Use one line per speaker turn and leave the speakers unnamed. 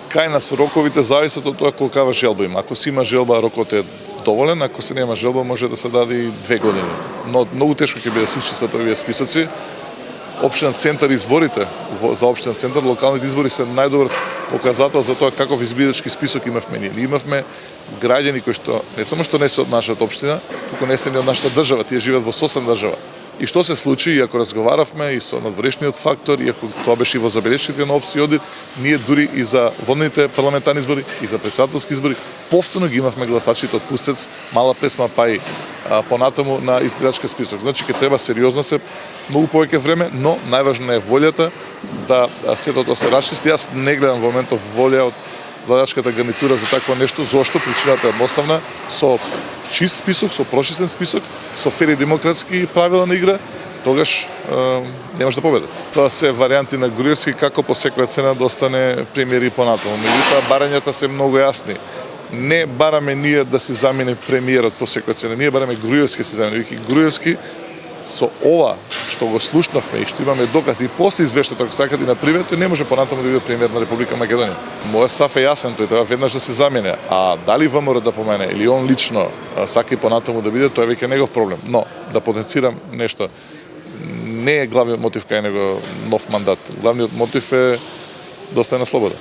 Кај нас роковите зависат од тоа колкава желба има. Ако си има желба, рокот е доволен, ако се нема желба, може да се даде и 2 години. Но многу тешко ќе биде да се исчистат овие списоци. Општина Центар изборите за Општина Центар, локалните избори се најдобар показател за тоа каков избирачки список имавме ние. Имавме граѓани кои што не само што не се од нашата општина, туку не се ни од нашата држава, тие живеат во соседна држава. И што се случи, иако разговаравме и со надворешниот фактор, иако тоа беше и во забелешките на опција одит, ние дури и за водните парламентарни избори, и за претседателски избори, повторно ги имавме гласачите од Пустец, Мала Пресма, па и понатаму на избирачки список. Значи ќе треба сериозно се многу повеќе време, но најважна е волјата да сето тоа се расчисти. Јас не гледам во моментов волја од владачката гарнитура за такво нешто. Зошто? Причината е едноставна. Со чист список, со прошистен список, со фер и демократски правила на игра, тогаш не може да победат. Тоа се варијанти на Груевски како по секоја цена да остане премиер и понатаму. Меѓутоа барањата се многу јасни. Не бараме ние да се замине премиерот по секоја цена, ние бараме Груевски се замине. Груевски со ова што го слушнавме и што имаме докази и после извештајот ако сакате на пример, тој не може понатаму да биде премиер на Република Македонија. Мојот став е јасен, тој треба веднаш да се замине, а дали ВМРО да помене или он лично сака и понатаму да биде, тоа е веќе негов проблем. Но да потенцирам нешто, не е главниот мотив кај него нов мандат. Главниот мотив е да остане на слобода.